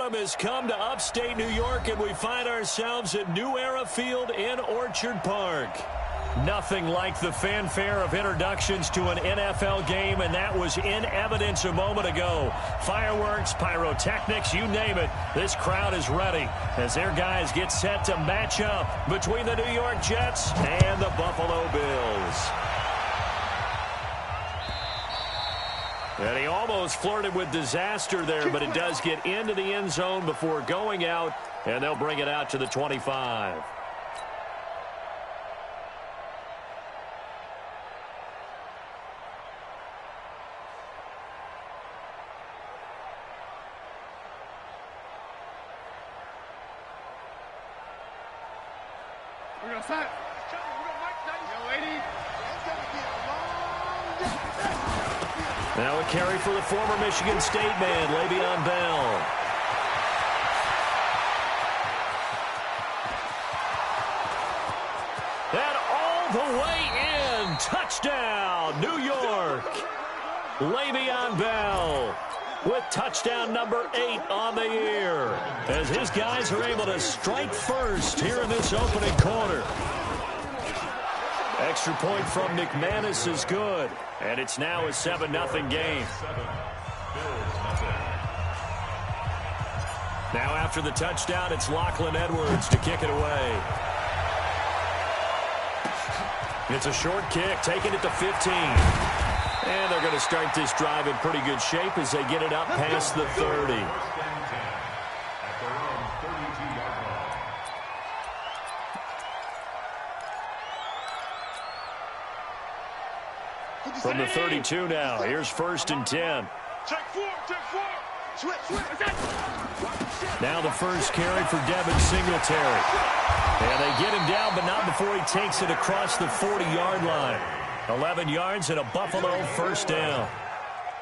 autumn has come to upstate New York, and we find ourselves at New Era Field in Orchard Park. Nothing like the fanfare of introductions to an NFL game, and that was in evidence a moment ago. Fireworks, pyrotechnics, you name it. This crowd is ready as their guys get set to match up between the New York Jets and the Buffalo Bills. And he almost flirted with disaster there, but it does get into the end zone before going out, and they'll bring it out to the 25. We're going to set. Now a carry for the former Michigan State man, Le'Veon Bell. And all the way in. Touchdown, New York. Le'Veon Bell with touchdown number 8 on the year, as his guys are able to strike first here in this opening quarter. Extra point from McManus is good, and it's now a 7-0 game. Now after the touchdown, it's Lachlan Edwards to kick it away. It's a short kick, taking it to 15. And they're going to start this drive in pretty good shape as they get it up past the 30. From the 32 now, here's 1st and 10. Check 4. Now the first carry for Devin Singletary. And they get him down, but not before he takes it across the 40-yard line. 11 yards and a Buffalo first down.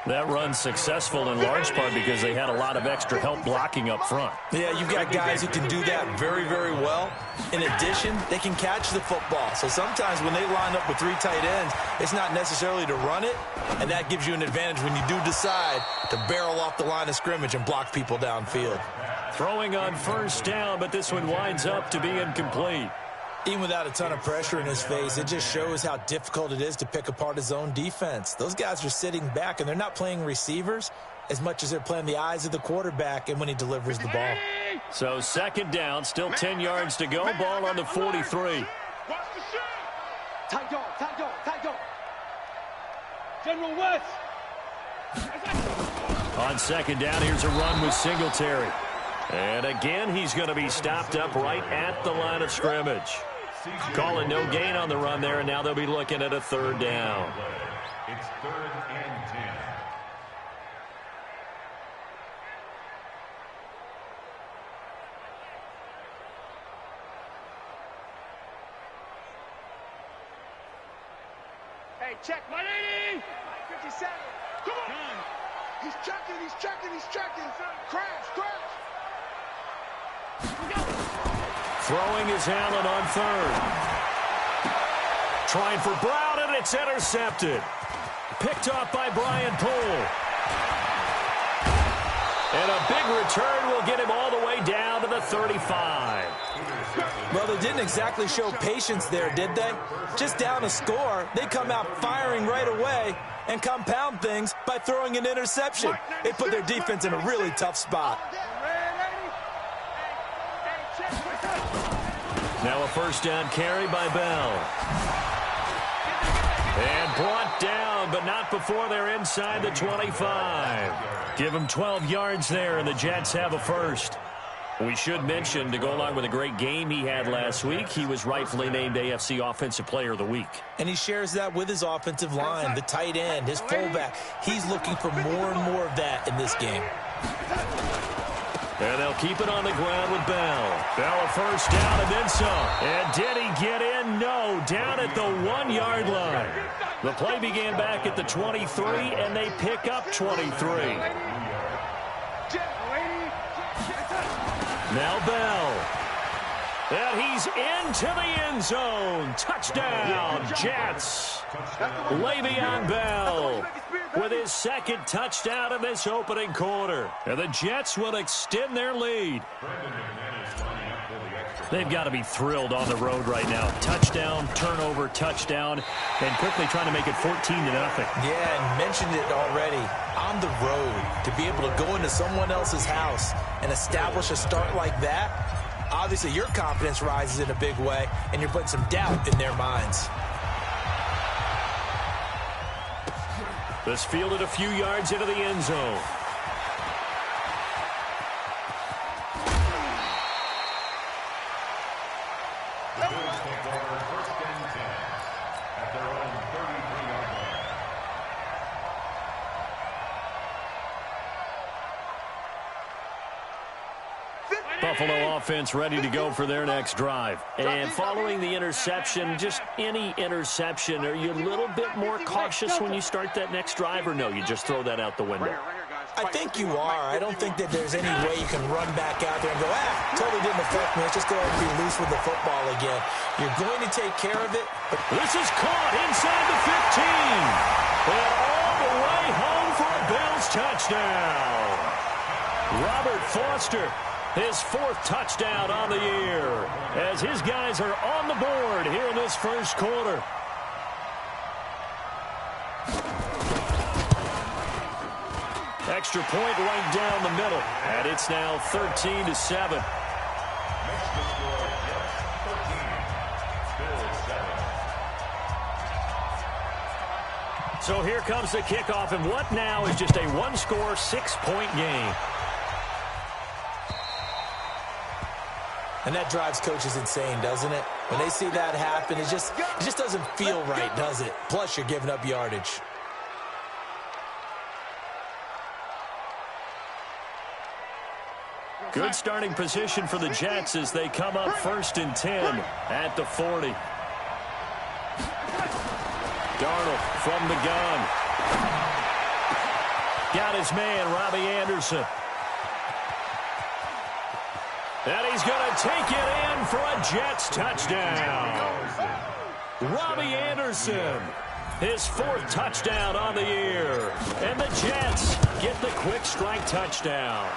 That run's successful in large part because they had a lot of extra help blocking up front. Yeah, you've got guys who can do that very, very well. In addition, they can catch the football. So sometimes when they line up with 3 tight ends, it's not necessarily to run it, and that gives you an advantage when you do decide to barrel off the line of scrimmage and block people downfield. Throwing on first down, but this one winds up to be incomplete. Even without a ton of pressure in his face, it just shows how difficult it is to pick apart his own defense. Those guys are sitting back, and they're not playing receivers as much as they're playing the eyes of the quarterback and when he delivers the ball. So 2nd down, still 10 yards to go. Ball on the 43. Tight dog. General West. On 2nd down, here's a run with Singletary. And again, he's going to be stopped up right at the line of scrimmage. Calling no gain on the run there, and now they'll be looking at a 3rd down. It's 3rd and 10. Hey, check. 180. 57. Come on. He's checking. Crash. Throwing is Allen on 3rd. Trying for Brown, and it's intercepted. Picked off by Brian Poole. And a big return will get him all the way down to the 35. Well, they didn't exactly show patience there, did they? Just down a score, they come out firing right away and compound things by throwing an interception. It put their defense in a really tough spot. Now a first down carry by Bell. And brought down, but not before they're inside the 25. Give them 12 yards there, and the Jets have a first. We should mention, to go along with a great game he had last week, he was rightfully named AFC Offensive Player of the Week. And he shares that with his offensive line, the tight end, his fullback. He's looking for more and more of that in this game. And they'll keep it on the ground with Bell. Bell a first down and then some. And did he get in? No. Down at the 1-yard line. The play began back at the 23, and they pick up 23. Now Bell. And he's into the end zone. Touchdown, Jets. Le'Veon Bell with his second touchdown in this opening quarter. And the Jets will extend their lead. They've got to be thrilled on the road right now. Touchdown, turnover, touchdown, and quickly trying to make it 14-0. Yeah, and mentioned it already. On the road, to be able to go into someone else's house and establish a start like that, obviously your confidence rises in a big way, and you're putting some doubt in their minds. This fielded a few yards into the end zone. Buffalo offense ready to go for their next drive. And following the interception, just any interception, are you a little bit more cautious when you start that next drive, or no, you just throw that out the window? I think you are. I don't think that there's any way you can run back out there and go, totally didn't affect me. Let's just go ahead and be loose with the football again. You're going to take care of it. But this is caught inside the 15. And all the way home for a Bills touchdown. Robert Foster, his fourth touchdown on the year, as his guys are on the board here in this first quarter. Extra point right down the middle, and it's now 13-7. So here comes the kickoff, and what now is just a one-score, 6-point game. And that drives coaches insane, doesn't it? When they see that happen, it just doesn't feel right, does it? Plus, you're giving up yardage. Good starting position for the Jets as they come up 1st and 10 at the 40. Darnold from the gun. Got his man, Robbie Anderson. And he's going to take it in for a Jets touchdown. Robbie Anderson, his fourth touchdown on the year. And the Jets get the quick strike touchdown.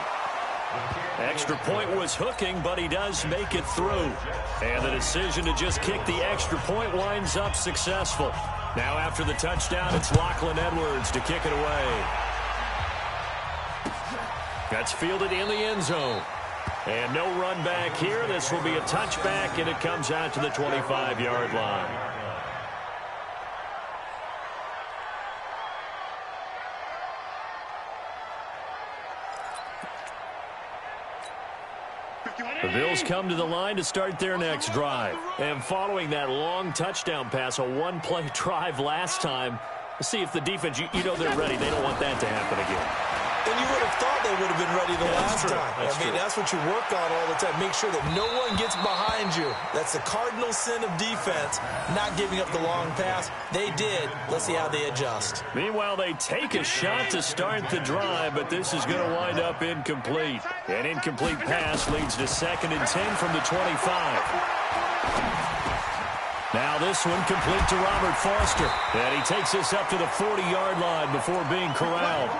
Extra point was hooking, but he does make it through. And the decision to just kick the extra point winds up successful. Now after the touchdown, it's Lachlan Edwards to kick it away. That's fielded in the end zone. And no run back here. This will be a touchback, and it comes out to the 25-yard line. The Bills come to the line to start their next drive. And following that long touchdown pass, a one-play drive last time, let's see if the defense, you know they're ready. They don't want that to happen again. And you would have thought they would have been ready the last time. That's what you work on all the time. Make sure that no one gets behind you. That's the cardinal sin of defense, not giving up the long pass. They did. Let's see how they adjust. Meanwhile, they take a shot to start the drive, but this is going to wind up incomplete. An incomplete pass leads to 2nd and 10 from the 25. Now this one complete to Robert Foster. And he takes us up to the 40-yard line before being corralled.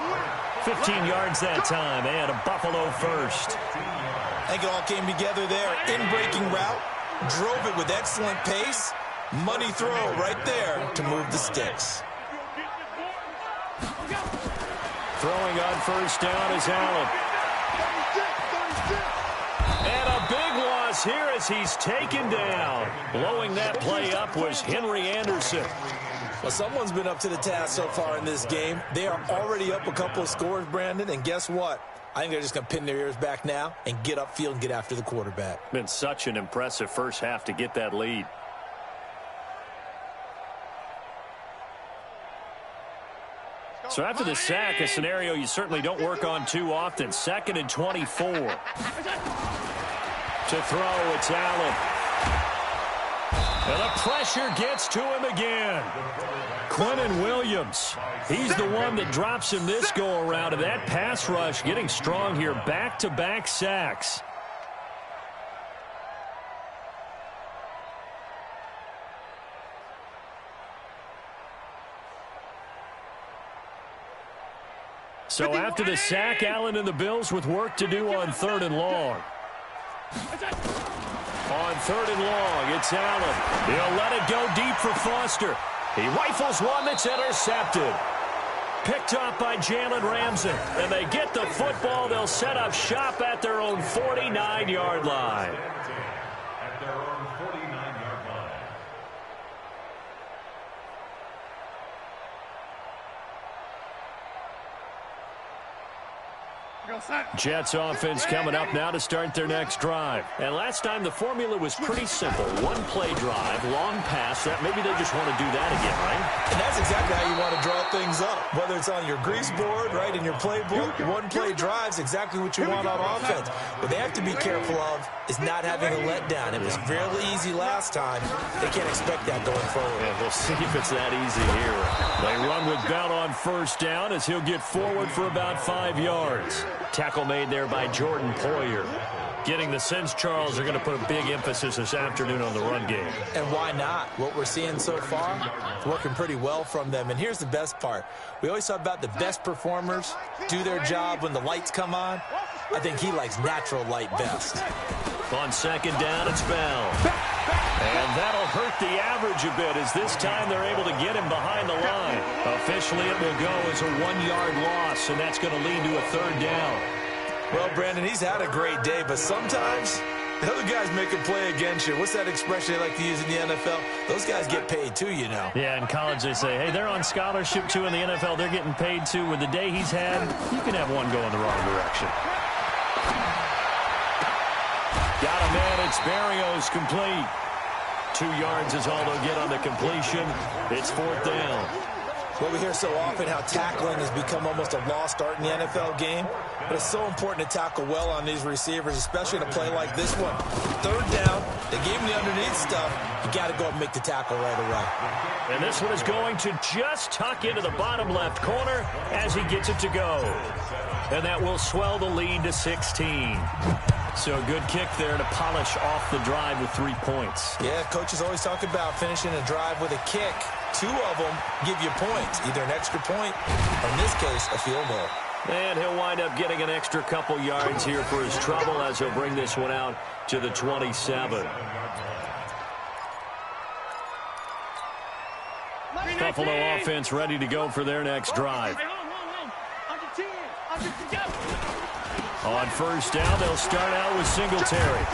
15 yards that time, and a Buffalo first. I think it all came together there. In-breaking route, drove it with excellent pace. Money throw right there to move the sticks. Throwing on first down is Allen. And a big loss here as he's taken down. Blowing that play up was Henry Anderson. Well, someone's been up to the task so far in this game. They are already up a couple of scores, Brandon, and guess what? I think they're just going to pin their ears back now and get upfield and get after the quarterback. Been such an impressive first half to get that lead. So after the sack, a scenario you certainly don't work on too often. 2nd and 24. To throw, it's Allen. And the pressure gets to him again. Quentin Williams. He's the one that drops him this go-around. And that pass rush getting strong here. Back-to-back sacks. So after the sack, Allen and the Bills with work to do on 3rd and long. On 3rd and long, it's Allen. He'll let it go deep for Foster. He rifles one that's intercepted. Picked off by Jalen Ramsey. And they get the football. They'll set up shop at their own 49-yard line. At their own 49-yard line. Jets offense coming up now to start their next drive. And last time the formula was pretty simple. One-play drive, long pass. That maybe they just want to do that again, right? And that's exactly how you want to draw things up. Whether it's on your grease board, right, in your playbook, one-play drive's exactly what you want on offense. What they have to be careful of is not having a letdown. It was fairly easy last time. They can't expect that going forward. Yeah, we'll see if it's that easy here. They run with Bell on 1st down as he'll get forward for about 5 yards. Tackle made there by Jordan Poyer. Getting the sense, Charles, are going to put a big emphasis this afternoon on the run game. And why not? What we're seeing so far, it's working pretty well from them. And here's the best part. We always talk about the best performers do their job when the lights come on. I think he likes natural light best. On 2nd down, it's Bell. And that'll hurt the average a bit as this time they're able to get him behind the line. Officially, it will go as a 1-yard loss, and that's going to lead to a 3rd down. Well, Brandon, he's had a great day, but sometimes the other guys make a play against you. What's that expression they like to use in the NFL? Those guys get paid too, you know. Yeah, in college they say, hey, they're on scholarship too. In the NFL, they're getting paid too. With the day he's had, you can have one go in the wrong direction. Got a man, it's Barrios complete. 2 yards is all they'll get on the completion. It's 4th down. Well, we hear so often how tackling has become almost a lost art in the NFL game. But it's so important to tackle well on these receivers, especially in a play like this one. 3rd down, they gave him the underneath stuff. You got to go and make the tackle right away. And this one is going to just tuck into the bottom left corner as he gets it to go. And that will swell the lead to 16. So a good kick there to polish off the drive with 3 points. Yeah, coaches always talk about finishing a drive with a kick. 2 of them give you points, either an extra point or, in this case, a field goal. And he'll wind up getting an extra couple yards here for his trouble as he'll bring this one out to the 27. Buffalo offense ready to go for their next drive. On 1st down, they'll start out with Singletary.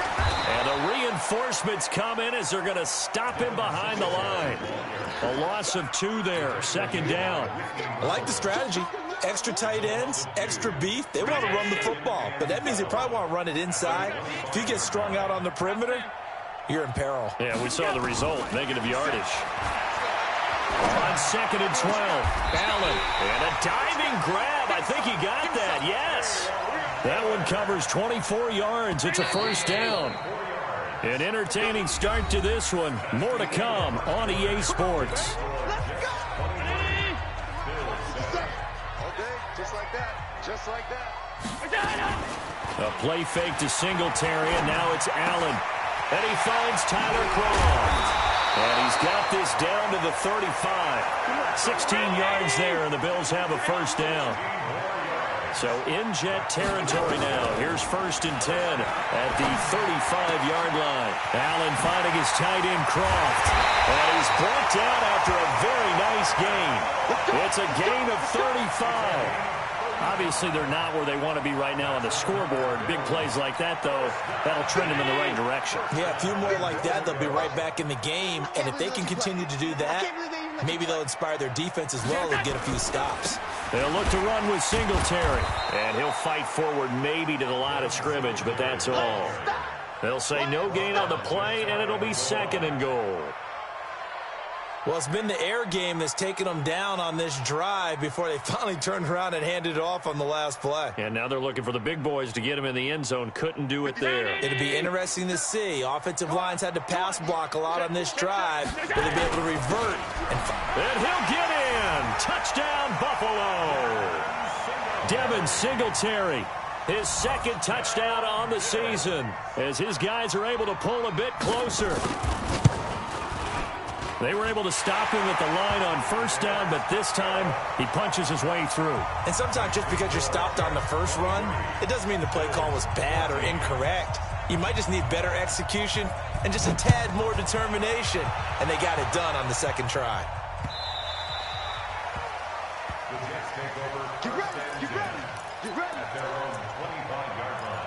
And the reinforcements come in as they're going to stop him behind the line. A loss of 2 there, 2nd down. I like the strategy. Extra tight ends, extra beef. They want to run the football, but that means they probably want to run it inside. If you get strung out on the perimeter, you're in peril. Yeah, we saw the result, negative yardage. On 2nd and 12, Allen. And a diving grab. I think he got that, yes. That one covers 24 yards. It's a 1st down. An entertaining start to this one. More to come on EA Sports. Okay, just like that. Just like that. A play fake to Singletary, and now it's Allen. And he finds Tyler Croft. And he's got this down to the 35. 16 yards there, and the Bills have a 1st down. So in Jet territory now. Here's 1st and 10 at the 35-yard line. Allen finding his tight end Croft. And he's brought down after a very nice gain. It's a gain of 35. Obviously, they're not where they want to be right now on the scoreboard. Big plays like that, though, that'll trend them in the right direction. Yeah, a few more like that, they'll be right back in the game. And if they can continue to do that, maybe they'll inspire their defense as well and get a few stops. They'll look to run with Singletary. And he'll fight forward maybe to the line of scrimmage, but that's all. They'll say no gain on the play, and it'll be 2nd and goal. Well, it's been the air game that's taken them down on this drive before they finally turned around and handed it off on the last play. And now they're looking for the big boys to get him in the end zone. Couldn't do it there. It'll be interesting to see. Offensive lines had to pass block a lot on this drive. Will they be able to revert? And he'll get in. Touchdown, Buffalo. Devin Singletary, his 2nd touchdown on the season as his guys are able to pull a bit closer. They were able to stop him at the line on first down, but this time he punches his way through. And sometimes just because you're stopped on the first run, it doesn't mean the play call was bad or incorrect. You might just need better execution and just a tad more determination. And they got it done on the second try. The Jets take over. Get ready, get ready, get ready. At their own 25-yard line.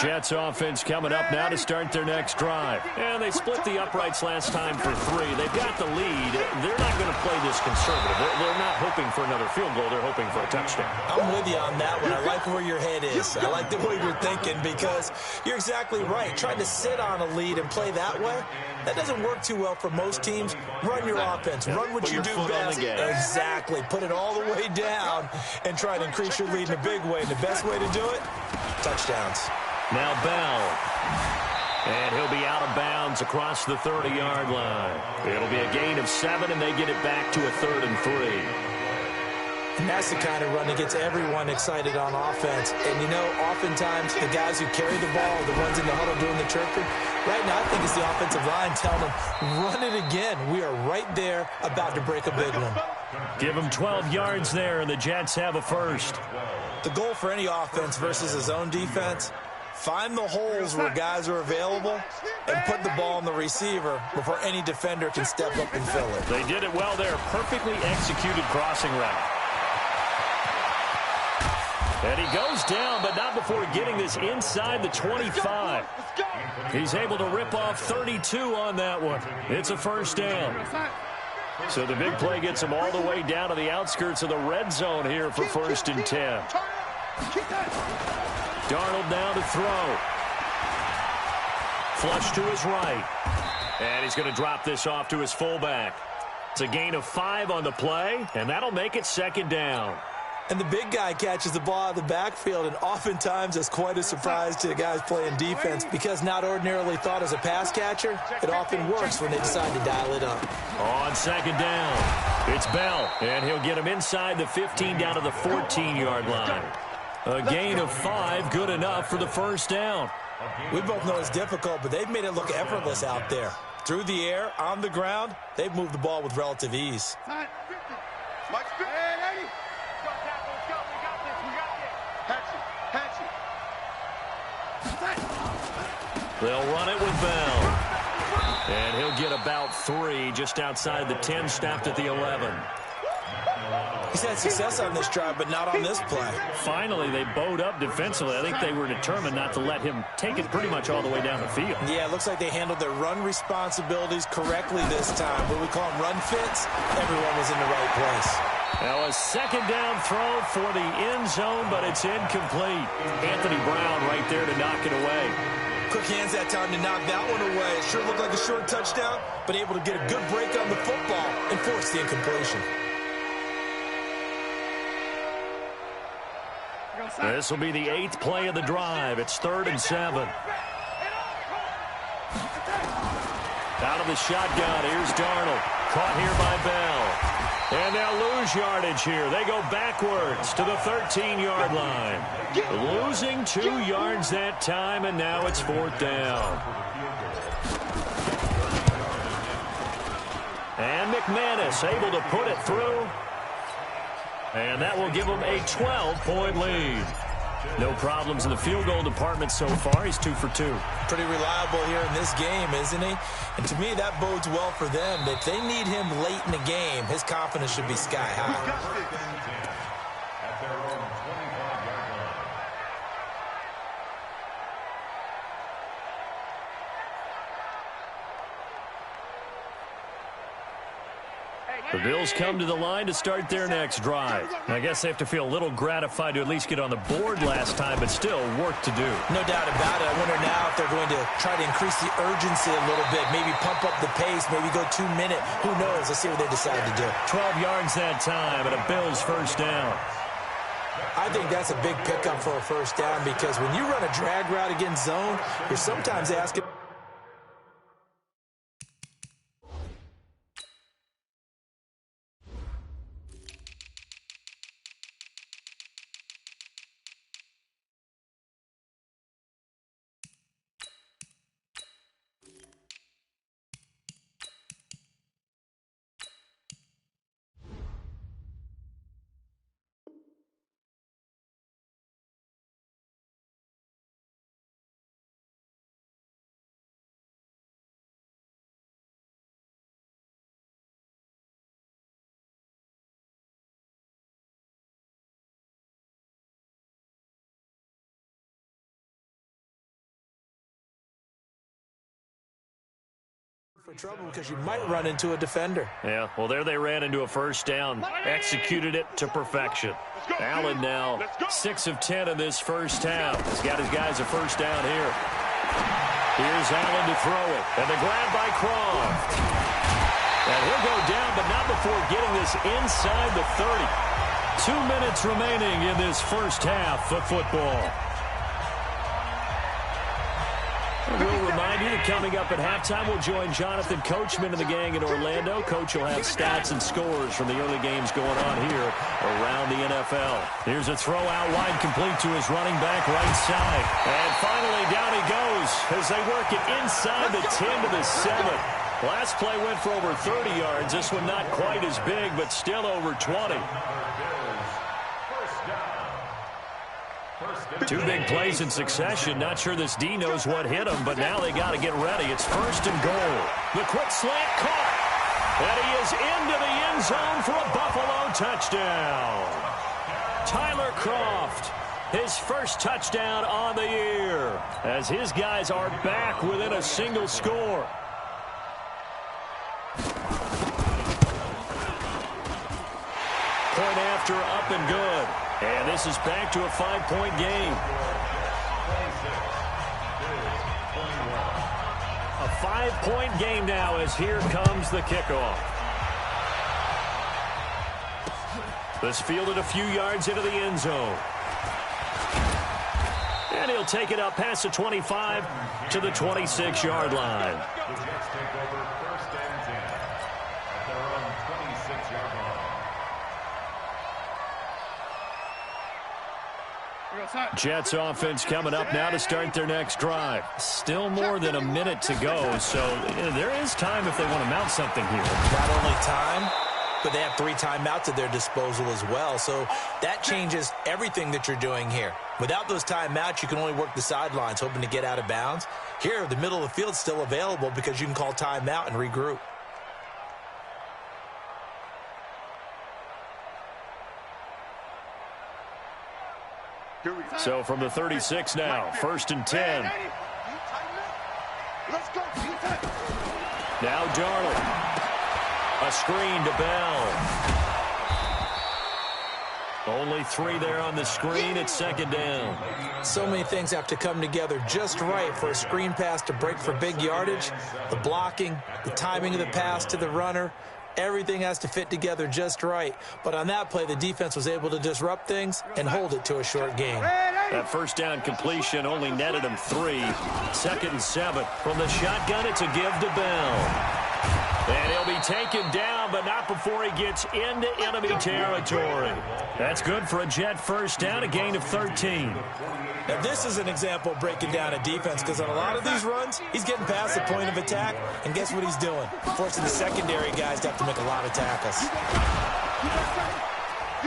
Jets offense coming up now to start their next drive. And they split the uprights last time for 3. They've got the lead. They're not going to play this conservative. They're not hoping for another field goal. They're hoping for a touchdown. I'm with you on that one. I like where your head is. I like the way you're thinking because you're exactly right. Trying to sit on a lead and play that way, that doesn't work too well for most teams. Run your offense. Run what you do best. Exactly. Put it all the way down and try to increase your lead in a big way. And the best way to do it, touchdowns. Now Bell. And he'll be out of bounds across the 30-yard line. It'll be a gain of 7, and they get it back to a 3rd and 3. And that's the kind of run that gets everyone excited on offense. And, you know, oftentimes the guys who carry the ball are the ones in the huddle doing the chirping. Right now, I think it's the offensive line telling them, run it again. We are right there about to break a big one. Give them 12 yards there, and the Jets have a first. The goal for any offense versus a zone defense, find the holes where guys are available and put the ball on the receiver before any defender can step up and fill it. They did it well there. Perfectly executed crossing route. And he goes down, but not before getting this inside the 25. He's able to rip off 32 on that one. It's a first down. So the big play gets him all the way down to the outskirts of the red zone here for 1st and 10. Darnold now to throw. Flush to his right. And he's going to drop this off to his fullback. It's a gain of 5 on the play, and that'll make it 2nd down. And the big guy catches the ball out of the backfield, and oftentimes it's quite a surprise to the guys playing defense because not ordinarily thought as a pass catcher, it often works when they decide to dial it up. On 2nd down, it's Bell, and he'll get him inside the 15 down to the 14-yard line. A gain of 5, good enough for the first down. We both know it's difficult, but they've made it look effortless out there. Through the air, on the ground, they've moved the ball with relative ease. They'll run it with Bell. And he'll get about 3 just outside the 10, snapped at the 11. He's had success on this drive, but not on this play. Finally, they bowed up defensively. I think they were determined not to let him take it pretty much all the way down the field. Yeah, it looks like they handled their run responsibilities correctly this time. What we call them run fits, everyone was in the right place. Now a 2nd down throw for the end zone, but it's incomplete. Anthony Brown right there to knock it away. Quick hands that time to knock that one away. It sure looked like a short touchdown, but able to get a good break on the football and force the incompletion. This will be the 8th play of the drive. It's 3rd and 7. Out of the shotgun, here's Darnold. Caught here by Bell. And they'll lose yardage here. They go backwards to the 13-yard line. Losing 2 yards that time, and now it's 4th down. And McManus able to put it through. And that will give him a 12-point lead. No problems in the field goal department so far. He's 2 for 2. Pretty reliable here in this game, isn't he? And to me, that bodes well for them. If they need him late in the game, his confidence should be sky high. At their own 25-yard line. The Bills come to the line to start their next drive. I guess they have to feel a little gratified to at least get on the board last time, but still work to do. No doubt about it. I wonder now if they're going to try to increase the urgency a little bit, maybe pump up the pace, maybe go 2-minute. Who knows? Let's see what they decide to do. 12 yards that time, and a Bills first down. I think that's a big pickup for a first down because when you run a drag route against zone, you're sometimes asking for trouble because you might run into a defender. Yeah, well, there they ran into a first down. Executed it to perfection. Allen now 6 of 10 in this first half. He's got his guys a first down here. Here's Allen to throw it. And the grab by Croft. And he'll go down, but not before getting this inside the 30. 2 minutes remaining in this first half of football. We'll remind you that coming up at halftime, we'll join Jonathan Coachman and the gang in Orlando. Coach will have stats and scores from the early games going on here around the NFL. Here's a throw out wide, complete to his running back right side. And finally, down he goes as they work it inside the 10 to the 7. Last play went for over 30 yards. This one not quite as big, but still over 20. 2 big plays in succession. Not sure this D knows what hit him, but now they got to get ready. It's 1st and goal. The quick slant caught. And he is into the end zone for a Buffalo touchdown. Tyler Croft, his first touchdown on the year, as his guys are back within a single score. Point after, up and good. And this is back to a 5-point game. A 5-point game now as here comes the kickoff. This fielded a few yards into the end zone. And he'll take it up past the 25 to the 26-yard line. The Jets take over 1st and 10 at their own 26-yard line. Jets offense coming up now to start their next drive. Still more than a minute to go, so there is time if they want to mount something here. Not only time, but they have 3 timeouts at their disposal as well, so that changes everything that you're doing here. Without those timeouts, you can only work the sidelines, hoping to get out of bounds. Here, the middle of the field's still available because you can call timeout and regroup. So from the 36 now, 1st and 10. Now Darnold. A screen to Bell. Only 3 there on the screen. It's 2nd down. So many things have to come together just right for a screen pass to break for big yardage. The blocking, the timing of the pass to the runner. Everything has to fit together just right. But on that play, the defense was able to disrupt things and hold it to a short gain. That first down completion only netted him 3. 2nd and 7. From the shotgun, it's a give to Bell. And he'll be taken down, but not before he gets into enemy territory. That's good for a Jet first down, a gain of 13. Now, this is an example of breaking down a defense because on a lot of these runs, he's getting past the point of attack, and guess what he's doing? Forcing the secondary guys to have to make a lot of tackles.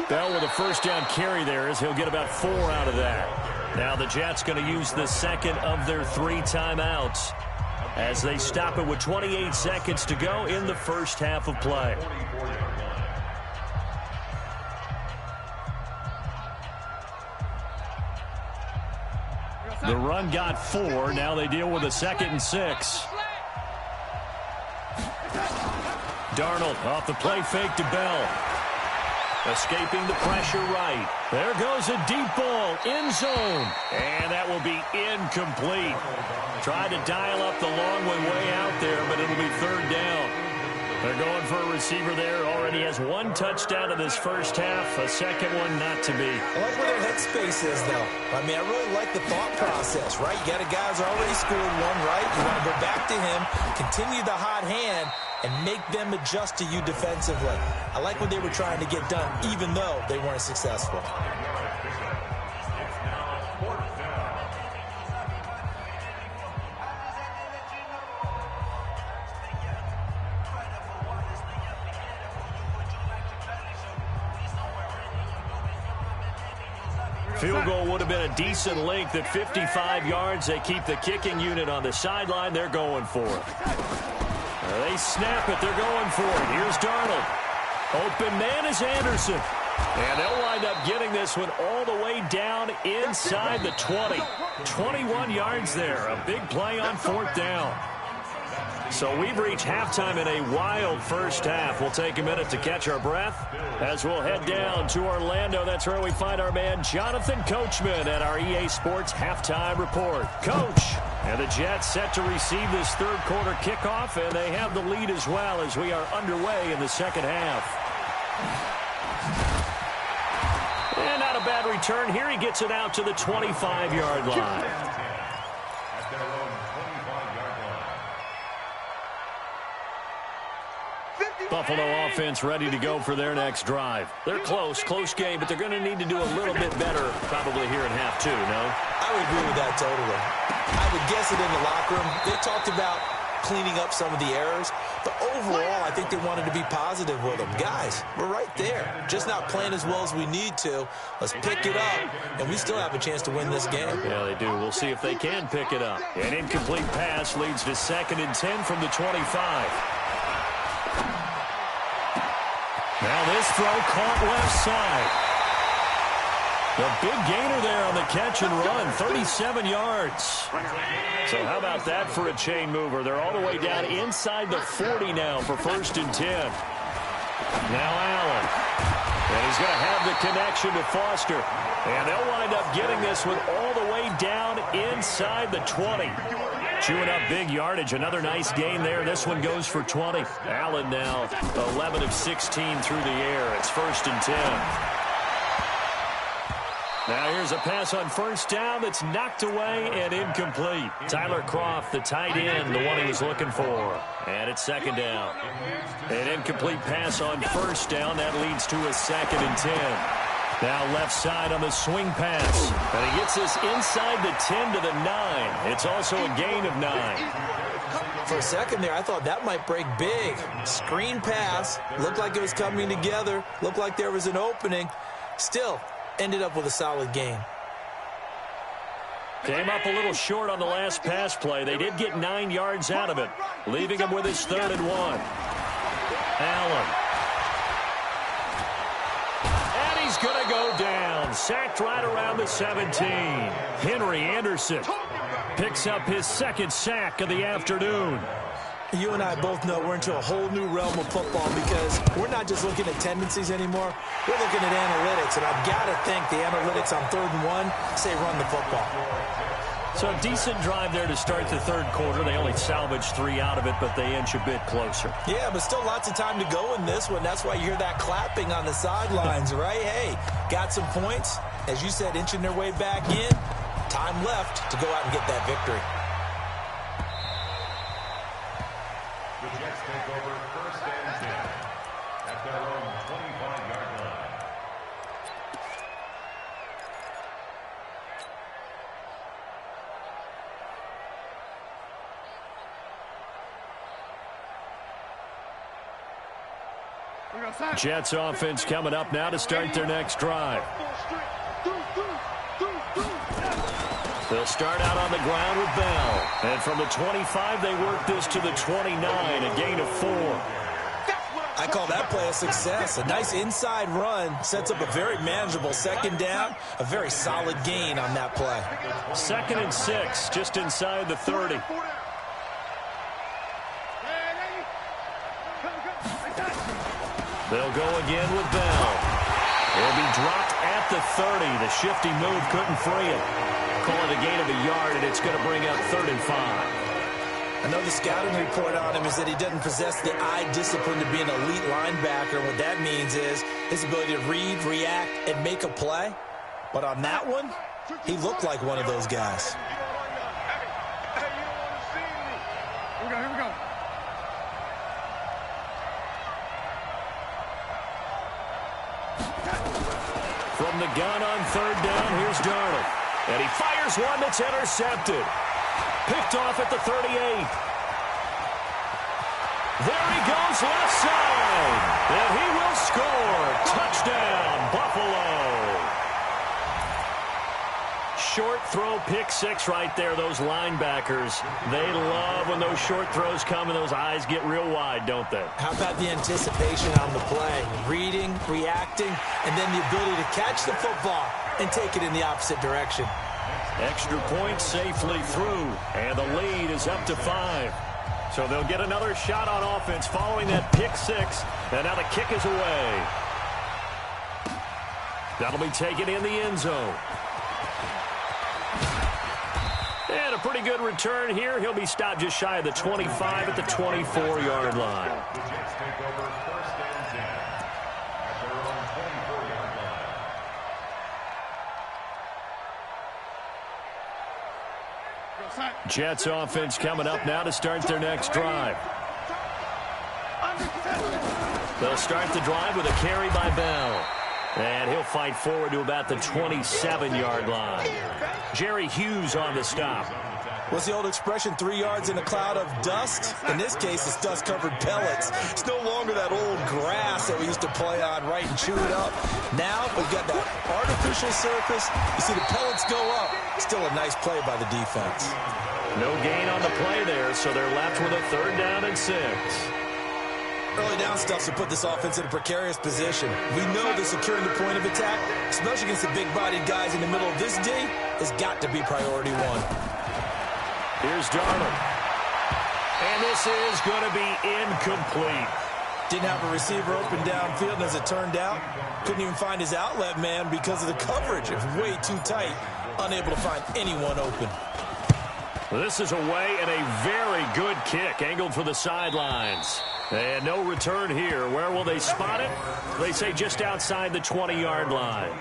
Bell with a first down carry there as he'll get about 4 out of that. Now the Jets going to use the 2nd of their 3 timeouts as they stop it with 28 seconds to go in the first half of play. The run got 4. Now they deal with a 2nd and 6. Darnold off the play fake to Bell. Escaping the pressure right. There goes a deep ball, end zone. And that will be incomplete. Tried to dial up the long way out there, but it'll be 3rd down. They're going for a receiver there. Already has 1 touchdown in this first half. A 2nd one not to be. I like where their headspace is, though. I mean, I really like the thought process, right? You got a guy who's already scored 1, right? You want to go back to him, continue the hot hand, and make them adjust to you defensively. I like what they were trying to get done, even though they weren't successful. Field goal would have been a decent length at 55 yards. They keep the kicking unit on the sideline. They're going for it. They snap it. They're going for it. Here's Darnold. Open man is Anderson. And they'll wind up getting this one all the way down inside the 20. 21 yards there. A big play on 4th down. So we've reached halftime in a wild first half. We'll take a minute to catch our breath as we'll head down to Orlando. That's where we find our man Jonathan Coachman at our EA Sports Halftime Report. Coach, and the Jets set to receive this third quarter kickoff, and they have the lead as well as we are underway in the second half. And not a bad return here. He gets it out to the 25-yard line. Buffalo offense ready to go for their next drive. They're close game, but they're going to need to do a little bit better probably here in half two, no? I would agree with that totally. I would guess it in the locker room. They talked about cleaning up some of the errors, but overall, I think they wanted to be positive with them. Guys, we're right there. Just not playing as well as we need to. Let's pick it up, and we still have a chance to win this game. Yeah, they do. We'll see if they can pick it up. An incomplete pass leads to 2nd and 10 from the 25. Now this throw caught left side. The big gainer there on the catch and run, 37 yards. So how about that for a chain mover? They're all the way down inside the 40 now for 1st and 10. Now Allen. And he's going to have the connection to Foster. And they'll wind up getting this one all the way down inside the 20. Chewing up big yardage. Another nice gain there. This one goes for 20. Allen now 11 of 16 through the air. It's 1st and 10. Now here's a pass on 1st down that's knocked away and incomplete. Tyler Kroft, the tight end, the one he was looking for. And it's 2nd down. An incomplete pass on 1st down. That leads to a 2nd and 10. Now left side on the swing pass. And he gets this inside the 10 to the 9. It's also a gain of 9. For a second there, I thought that might break big. Screen pass. Looked like it was coming together. Looked like there was an opening. Still ended up with a solid gain. Came up a little short on the last pass play. They did get 9 yards out of it, leaving him with his 3rd and 1. Allen. And he's going to go down. Sacked right around the 17. Henry Anderson picks up his 2nd sack of the afternoon. You and I both know we're into a whole new realm of football because we're not just looking at tendencies anymore. We're looking at analytics, and I've got to think the analytics on 3rd and 1 say run the football. So a decent drive there to start the 3rd quarter. They only salvaged 3 out of it, but they inch a bit closer. Yeah, but still lots of time to go in this one. That's why you hear that clapping on the sidelines, right? Hey, got some points. As you said, inching their way back in. Time left to go out and get that victory. The Jets take over 1st and 10 at their own 25-yard line. Jets offense coming up now to start their next drive. They'll start out on the ground with Bell. And from the 25, they work this to the 29, a gain of 4. I call that play a success. A nice inside run sets up a very manageable 2nd down. A very solid gain on that play. 2nd and 6, just inside the 30. They'll go again with Bell. He'll be dropped at the 30. The shifty move couldn't free him. Call it a gain of a yard, and it's going to bring up 3rd and 5. I know the scouting report on him is that he doesn't possess the eye discipline to be an elite linebacker. What that means is his ability to read, react, and make a play. But on that one, he looked like one of those guys. Here we go. From the gun on 3rd down, here's Darnold. And he fires one that's intercepted. Picked off at the 38. There he goes left side. And he will score. Touchdown, Buffalo. Short throw, pick 6 right there. Those linebackers, they love when those short throws come and those eyes get real wide, don't they? How about the anticipation on the play? Reading, reacting, and then the ability to catch the football and take it in the opposite direction. Extra point safely through, and the lead is up to 5. So they'll get another shot on offense following that pick six. And now the kick is away. That'll be taken in the end zone. And a pretty good return here. He'll be stopped just shy of the 25 at the 24-yard line. The Jets take over first and 10 at their own 24-yard line. Jets offense coming up now to start their next drive. They'll start the drive with a carry by Bell. And he'll fight forward to about the 27-yard line. Jerry Hughes on the stop. What's the old expression, 3 yards in a cloud of dust? In this case, it's dust-covered pellets. It's no longer that old grass that we used to play on, right, and chew it up. Now we've got that artificial surface. You see the pellets go up. Still a nice play by the defense. No gain on the play there, so they're left with a 3rd down and 6. Early down stuff to put this offense in a precarious position. We know that securing the point of attack, especially against the big-bodied guys in the middle of this D, has got to be priority one. Here's Darnold. And this is going to be incomplete. Didn't have a receiver open downfield, and as it turned out, couldn't even find his outlet man because of the coverage. It was way too tight, unable to find anyone open. This is away and a very good kick, angled for the sidelines. And no return here. Where will they spot it? They say just outside the 20-yard line.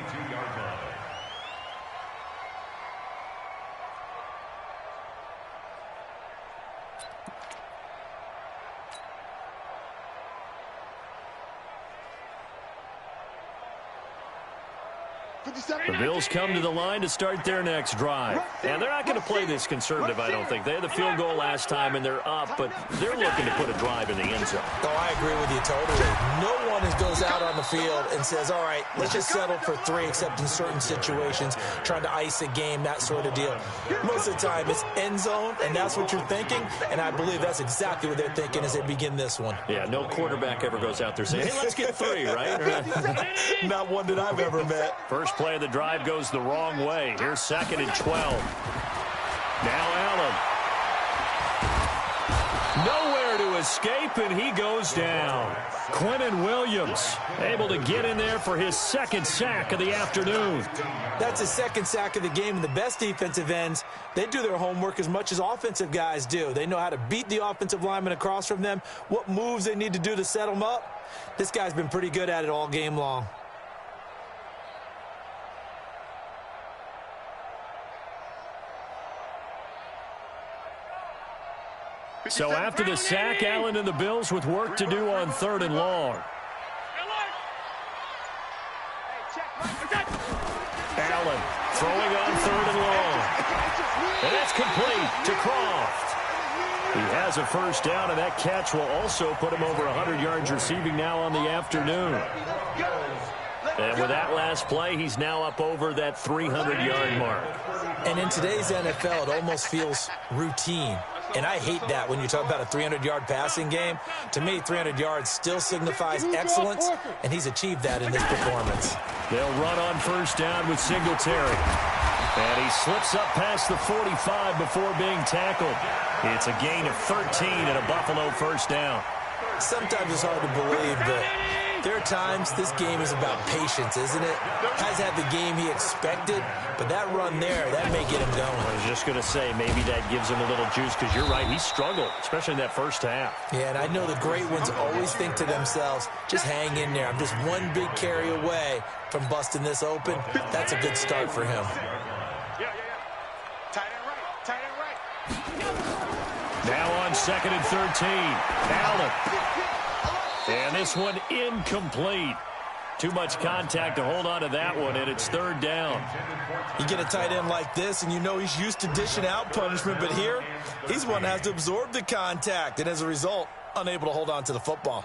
The Bills come to the line to start their next drive. And they're not going to play this conservative, I don't think. They had the field goal last time, and they're up, but they're looking to put a drive in the end zone. Oh, I agree with you totally. No one goes out on the field and says, all right, let's just settle for 3, except in certain situations, trying to ice a game, that sort of deal. Most of the time, it's end zone, and that's what you're thinking, and I believe that's exactly what they're thinking as they begin this one. Yeah, no quarterback ever goes out there saying, hey, let's get 3, right? Not one that I've ever met. First play of the drive goes the wrong way. Here's 2nd and 12. Now Allen. Nowhere to escape, and he goes down. Quentin Williams able to get in there for his 2nd sack of the afternoon. That's his 2nd sack of the game, and the best defensive ends, they do their homework as much as offensive guys do. They know how to beat the offensive lineman across from them, what moves they need to do to set them up. This guy's been pretty good at it all game long. So after the sack, Allen and the Bills with work to do on 3rd and long. Allen throwing on 3rd and long. And that's complete to Croft. He has a 1st down, and that catch will also put him over 100 yards receiving now on the afternoon. And with that last play, he's now up over that 300-yard mark. And in today's NFL, it almost feels routine. And I hate that when you talk about a 300-yard passing game. To me, 300 yards still signifies excellence, and he's achieved that in this performance. They'll run on 1st down with Singletary. And he slips up past the 45 before being tackled. It's a gain of 13 and a Buffalo 1st down. Sometimes it's hard to believe, but there are times this game is about patience, isn't it? Has had the game he expected, but that run there, that may get him going. I was just going to say, maybe that gives him a little juice, because you're right, he struggled, especially in that 1st half. Yeah, and I know the great ones always think to themselves, just hang in there. I'm just one big carry away from busting this open. That's a good start for him. Tight end right. Now on 2nd and 13, Allen. And this one incomplete. Too much contact to hold on to that one, and it's 3rd down. You get a tight end like this, and you know he's used to dishing out punishment, but here, he's one that has to absorb the contact, and as a result, unable to hold on to the football.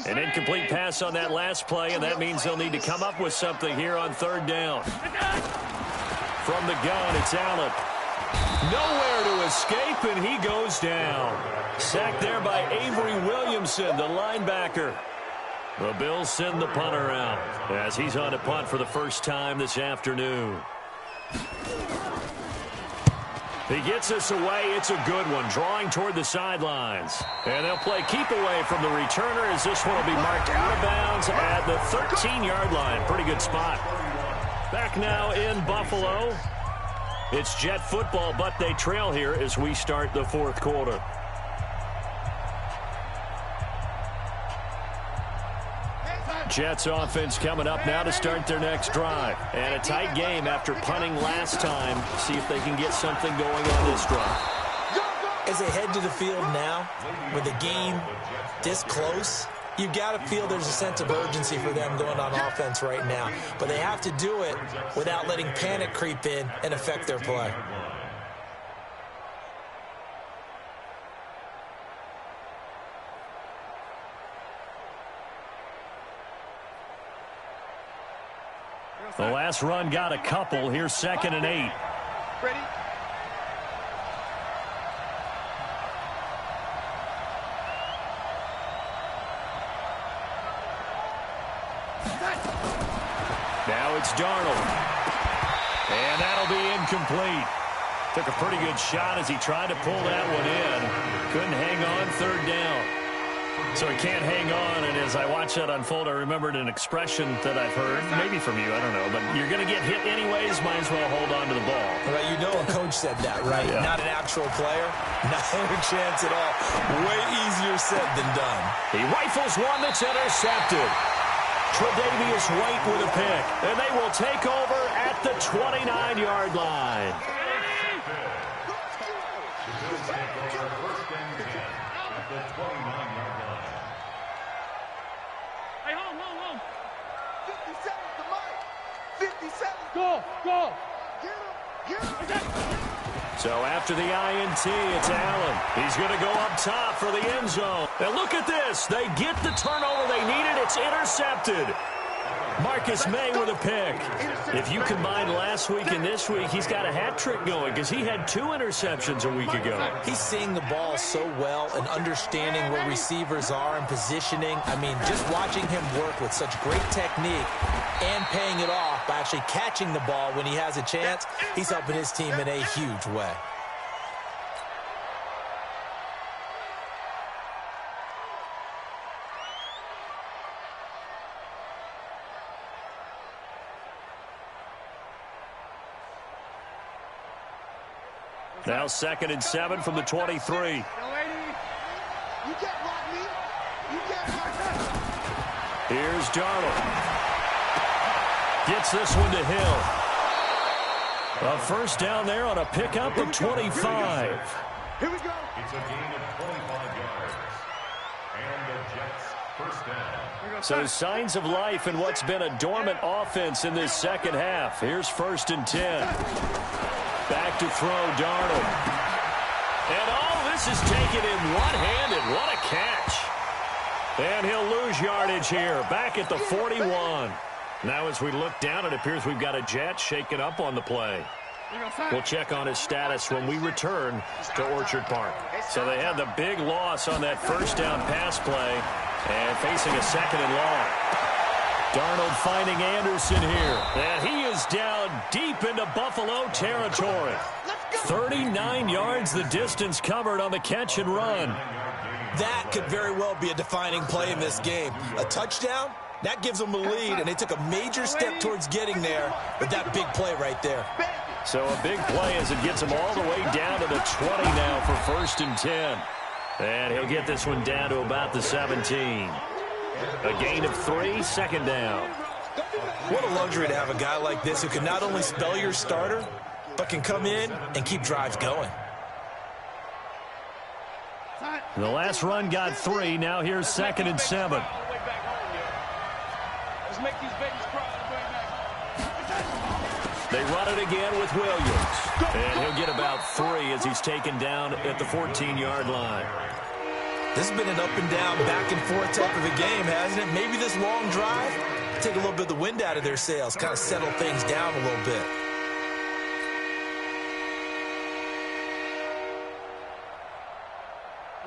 An incomplete pass on that last play, and that means they'll need to come up with something here on 3rd down. From the gun, it's Allen. Nowhere to escape, and he goes down. Sacked there by Avery Williamson, the linebacker. The Bills send the punter out as he's on a punt for the 1st time this afternoon. He gets us away. It's a good one, drawing toward the sidelines. And they'll play keep away from the returner as this one will be marked out of bounds at the 13-yard line. Pretty good spot. Back now in Buffalo. It's Jet football, but they trail here as we start the fourth quarter. Jets offense coming up now to start their next drive. And a tight game after punting last time. See if they can get something going on this drive. As they head to the field now, with the game this close, you've got to feel there's a sense of urgency for them going on offense right now. But they have to do it without letting panic creep in and affect their play. The last run got a couple. Here's 2nd and 8. Ready? Now it's Darnold. And that'll be incomplete. Took a pretty good shot as he tried to pull that one in. Couldn't hang on, 3rd down. So he can't hang on, and as I watch that unfold, I remembered an expression that I've heard, maybe from you, I don't know, but you're going to get hit anyways, might as well hold on to the ball. Well, you know a coach said that, right? Yeah. Not an actual player. Not a chance at all. Way easier said than done. He rifles one that's intercepted. Tre'Davious White with a pick, and they will take over at the 29-yard line. Go. So after the INT, it's Allen. He's going to go up top for the end zone. And look at this. They get the turnover they needed. It's intercepted. Marcus May with a pick. If you combine last week and this week, he's got a hat trick going because he had 2 interceptions a week ago. He's seeing the ball so well and understanding where receivers are and positioning. I mean, just watching him work with such great technique and paying it off by actually catching the ball when he has a chance, he's helping his team in a huge way. Now 2nd and 7 from the 23. Here's Darnold. Gets this one to Hill. A first down there on a pickup of 25. Here we go. It's a gain of 25 yards. And the Jets first down. So signs of life in what's been a dormant offense in this second half. Here's 1st and 10. Back to throw, Darnold. And all this is taken in one-handed. What a catch. And he'll lose yardage here. Back at the 41. Now as we look down, it appears we've got a Jet shaken up on the play. We'll check on his status when we return to Orchard Park. So they had the big loss on that first down pass play and facing a 2nd and long. Darnold finding Anderson here. And he is down deep into Buffalo territory. 39 yards the distance covered on the catch and run. That could very well be a defining play in this game. A touchdown, that gives them a lead, and they took a major step towards getting there with that big play right there. So a big play as it gets him all the way down to the 20 now for 1st and 10. And he'll get this one down to about the 17. A gain of 3, 2nd down. What a luxury to have a guy like this who can not only spell your starter, but can come in and keep drives going. The last run got 3. Now here's 2nd and 7. They run it again with Williams. And he'll get about 3 as he's taken down at the 14-yard line. This has been an up and down, back and forth type of a game, hasn't it? Maybe this long drive, take a little bit of the wind out of their sails, kind of settle things down a little bit.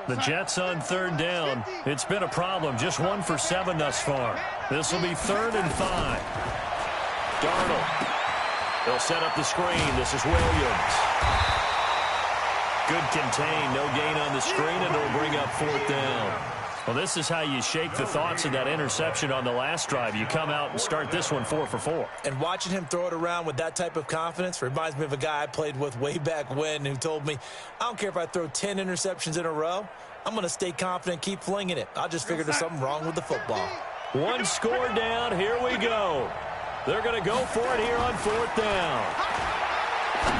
The Jets on 3rd down. It's been a problem. Just 1 for 7 thus far. This will be 3rd and 5. Darnold. They'll set up the screen. This is Williams. Good contain, no gain on the screen, and it'll bring up 4th down. Well, this is how you shake the thoughts of that interception on the last drive. You come out and start this one 4 for 4. And watching him throw it around with that type of confidence reminds me of a guy I played with way back when who told me, I don't care if I throw 10 interceptions in a row. I'm going to stay confident, keep flinging it. I just figured there's something wrong with the football. One score down. Here we go. They're going to go for it here on 4th down.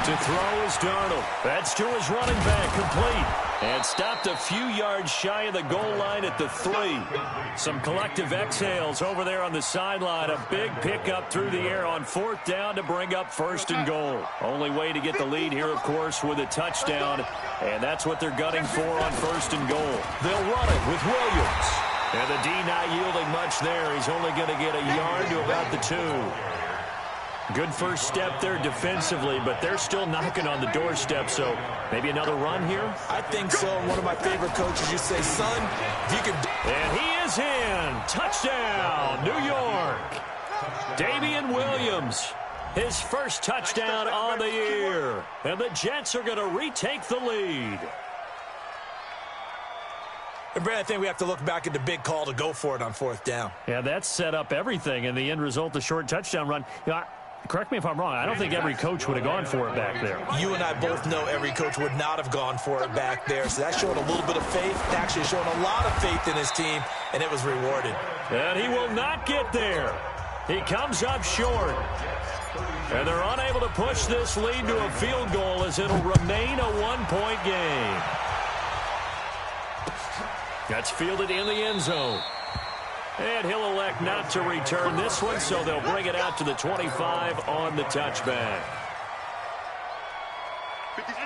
To throw is Darnold. That's to his running back, complete. And stopped a few yards shy of the goal line at the 3. Some collective exhales over there on the sideline. A big pickup through the air on 4th down to bring up 1st and goal. Only way to get the lead here, of course, with a touchdown. And that's what they're gunning for on 1st and goal. They'll run it with Williams. And the D not yielding much there. He's only going to get a yard to about the 2. Good first step there defensively, but they're still knocking on the doorstep, so maybe another run here? I think so. One of my favorite coaches used to say, son, if you can... And he is in. Touchdown, New York. Damian Williams, his first touchdown on the year. And the Jets are going to retake the lead. And Brad, I think we have to look back at the big call to go for it on 4th down. Yeah, that set up everything, and the end result, the short touchdown run. You know, correct me if I'm wrong. I don't think every coach would have gone for it back there. You and I both know every coach would not have gone for it back there. So that's showing a little bit of faith. Actually showing a lot of faith in his team, and it was rewarded. And he will not get there. He comes up short. And they're unable to push this lead to a field goal as it'll remain a 1-point game. That's fielded in the end zone. And he'll elect not to return this one, so they'll bring it out to the 25 on the touchback.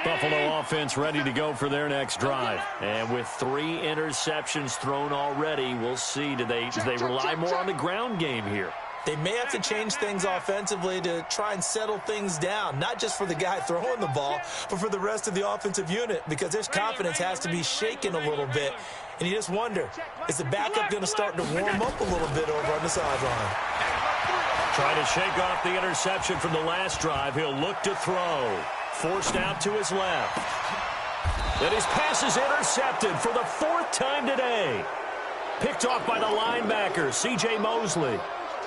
Buffalo offense ready to go for their next drive. And with 3 interceptions thrown already, we'll see. Do they rely more on the ground game here? They may have to change things offensively to try and settle things down, not just for the guy throwing the ball, but for the rest of the offensive unit, because their confidence has to be shaken a little bit. And you just wonder, is the backup going to start to warm up a little bit over on the sideline? Trying to shake off the interception from the last drive. He'll look to throw. Forced out to his left. And his pass is intercepted for the 4th time today. Picked off by the linebacker, C.J. Mosley.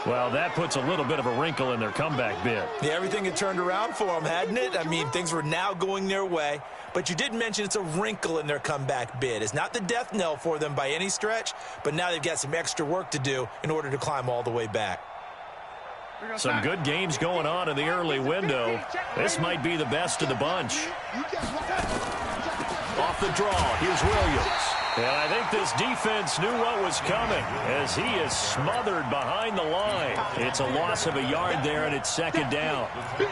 Well, that puts a little bit of a wrinkle in their comeback bid. Yeah, everything had turned around for them, hadn't it? I mean, things were now going their way. But you did mention it's a wrinkle in their comeback bid. It's not the death knell for them by any stretch, but now they've got some extra work to do in order to climb all the way back. Some good games going on in the early window. This might be the best of the bunch. Off the draw, here's Williams. And I think this defense knew what was coming as he is smothered behind the line. It's a loss of a yard there, and it's 2nd down.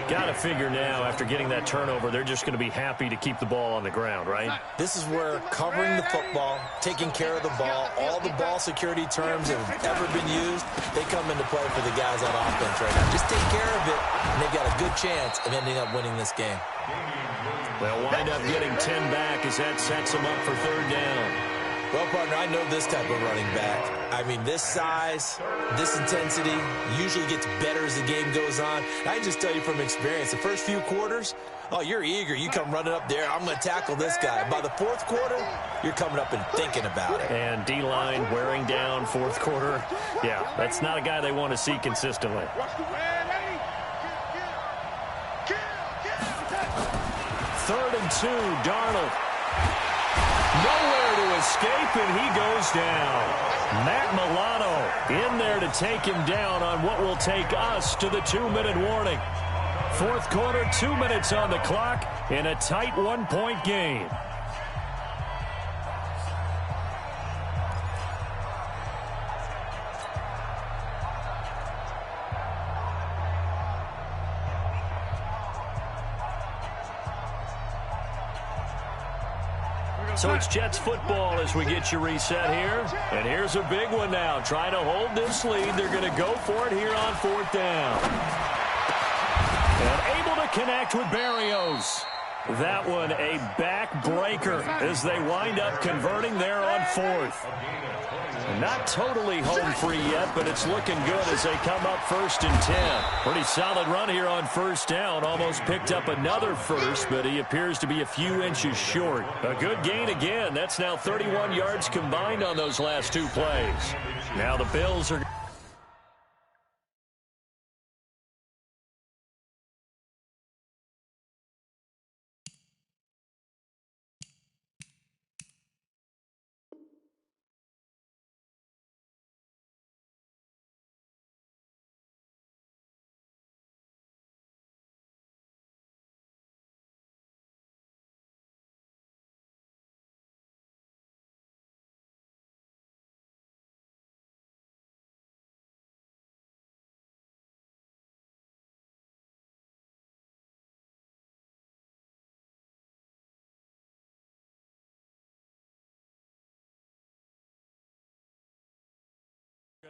Got to figure now, after getting that turnover, they're just going to be happy to keep the ball on the ground, right? This is where covering the football, taking care of the ball, all the ball security terms that have ever been used, they come into play for the guys on offense right now. Just take care of it, and they've got a good chance of ending up winning this game. They'll wind up getting 10 back as that sets them up for 3rd down. Well, partner, I know this type of running back. I mean, this size, this intensity usually gets better as the game goes on. I can just tell you from experience, the first few quarters, oh, you're eager. You come running up there, I'm going to tackle this guy. By the 4th quarter, you're coming up and thinking about it. And D-line wearing down 4th quarter. Yeah, that's not a guy they want to see consistently. 3rd and 2, Darnold. Nowhere to escape, and he goes down. Matt Milano in there to take him down on what will take us to the 2-minute warning. 4th quarter, 2 minutes on the clock in a tight 1-point game. So it's Jets football as we get you reset here. And here's a big one now. Trying to hold this lead. They're going to go for it here on 4th down. And able to connect with Berrios. That one a back-breaker as they wind up converting there on 4th. Not totally home free yet, but it's looking good as they come up 1st and 10. Pretty solid run here on 1st down. Almost picked up another first, but he appears to be a few inches short. A good gain again. That's now 31 yards combined on those last 2 plays. Now the Bills are...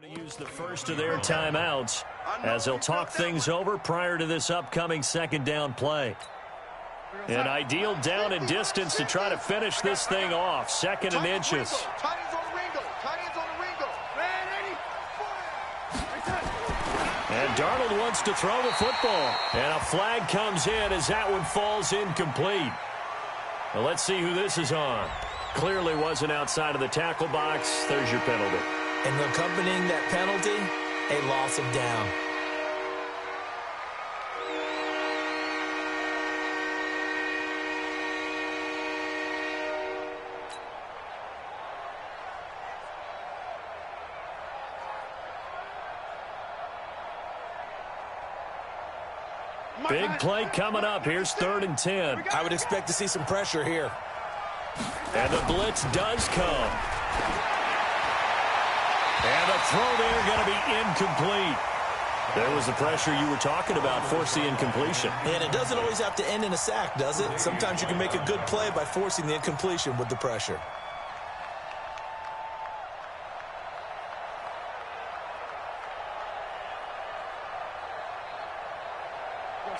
Going to use the first of their timeouts as they'll talk things over prior to this upcoming 2nd down play. An ideal down and distance to try to finish this thing off. 2nd and inches. And Darnold wants to throw the football. And a flag comes in as that one falls incomplete. Well, let's see who this is on. Clearly wasn't outside of the tackle box. There's your penalty. And accompanying that penalty, a loss of down. Big play coming up. Here's 3rd and 10. I would expect to see some pressure here. And the blitz does come. And the throw there going to be incomplete. There was the pressure you were talking about, force the incompletion. And it doesn't always have to end in a sack, does it? Sometimes you can make a good play by forcing the incompletion with the pressure.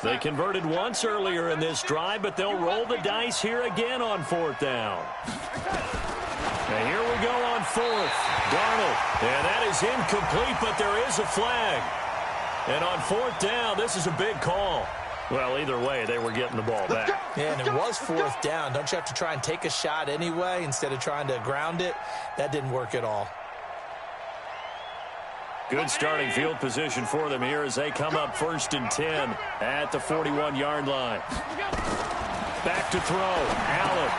They converted once earlier in this drive, but they'll roll the dice here again on 4th down. And here we go on 4th. Darnold. And that is incomplete, but there is a flag. And on 4th down, this is a big call. Well, either way, they were getting the ball back. Yeah, and it was 4th down. Don't you have to try and take a shot anyway instead of trying to ground it? That didn't work at all. Good starting field position for them here as they come up 1st and 10 at the 41-yard line. Back to throw. Allen.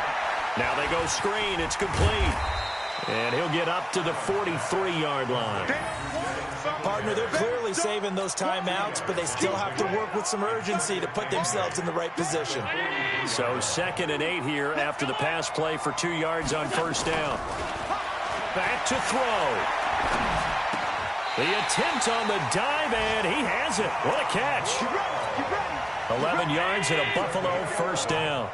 Now they go screen. It's complete. And he'll get up to the 43-yard line. Partner, they're clearly saving those timeouts, but they still have to work with some urgency to put themselves in the right position. So 2nd and 8 here after the pass play for 2 yards on 1st down. Back to throw. The attempt on the dive, and he has it. What a catch. 11 yards and a Buffalo 1st down.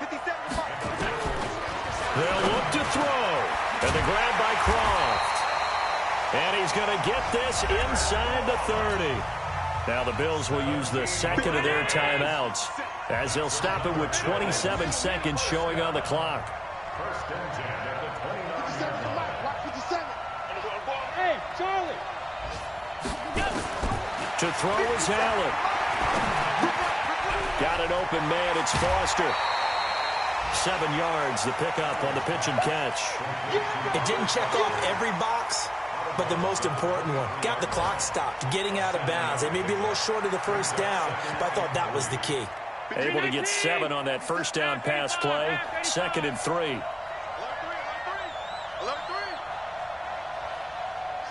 They'll look to throw. And the grab by Croft. And he's going to get this inside the 30. Now the Bills will use the 2nd of their timeouts as they'll stop it with 27 seconds showing on the clock. 1st and 10 at the 29-yard line. Hey, Charlie. To throw is Allen. Got an open man. It's Foster. 7 yards, the pickup on the pitch and catch. It didn't check off every box, but the most important one. Got the clock stopped, getting out of bounds. They may be a little short of the 1st down, but I thought that was the key. Able to get 7 on that 1st down pass play. 2nd and 3.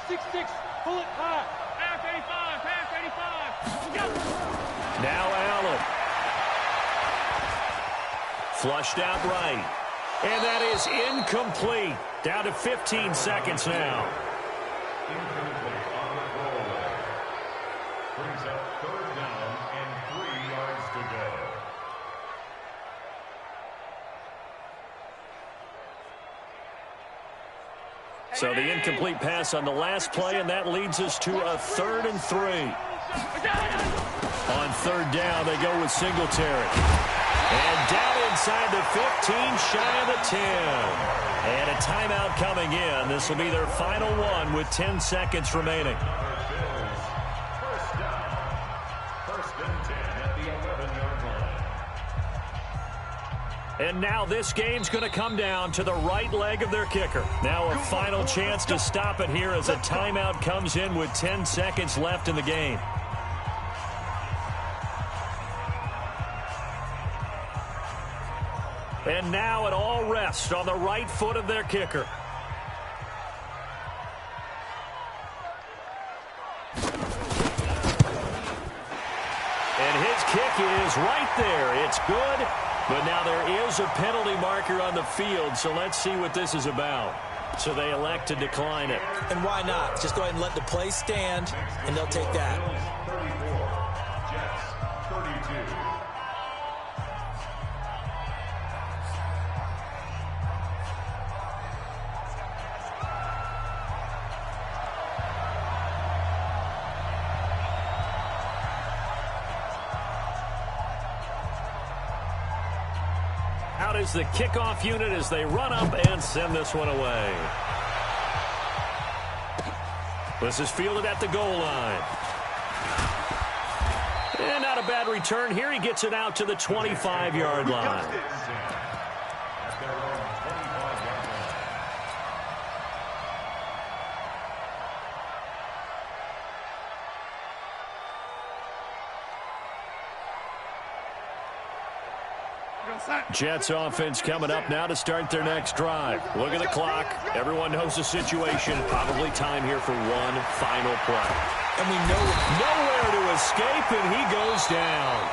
6-6, pull it high. Pass 85, Now Allen. Flushed out right. And that is incomplete. Down to 15 seconds now. Incomplete on the throwaway. Brings up 3rd down and 3 yards to go. So the incomplete pass on the last play, and that leads us to a 3rd and 3. On third down, they go with Singletary. And down inside the 15, shy of the 10. And a timeout coming in. This will be their final one with 10 seconds remaining. First and 10 at the 11-yard line. And now this game's going to come down to the right leg of their kicker. Now a final chance to stop it here as a timeout comes in with 10 seconds left in the game. And now it all rests on the right foot of their kicker. And his kick is right there. It's good, but now there is a penalty marker on the field, so let's see what this is about. So they elect to decline it. And why not? Just go ahead and let the play stand, and they'll take that. 34, Jets 32. Out is the kickoff unit as they run up and send this one away. This is fielded at the goal line. And not a bad return here. He gets it out to the 25-yard line. At their own 25-yard line. Jets offense coming up now to start their next drive. Look at the clock. Everyone knows the situation. Probably time here for one final play. And we know nowhere to escape, and he goes down.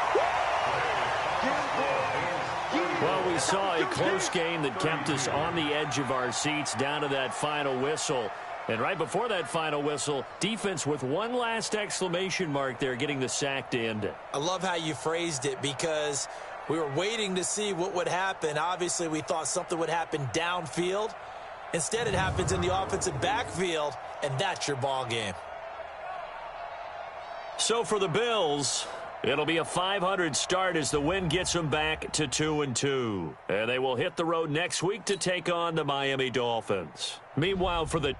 Well, we saw a close game that kept us on the edge of our seats down to that final whistle. And right before that final whistle, defense with one last exclamation mark there, getting the sack to end it. I love how you phrased it, because we were waiting to see what would happen. Obviously, we thought something would happen downfield. Instead, it happens in the offensive backfield, and that's your ball game. So for the Bills, it'll be a .500 start as the win gets them back to 2-2. And they will hit the road next week to take on the Miami Dolphins. Meanwhile, for the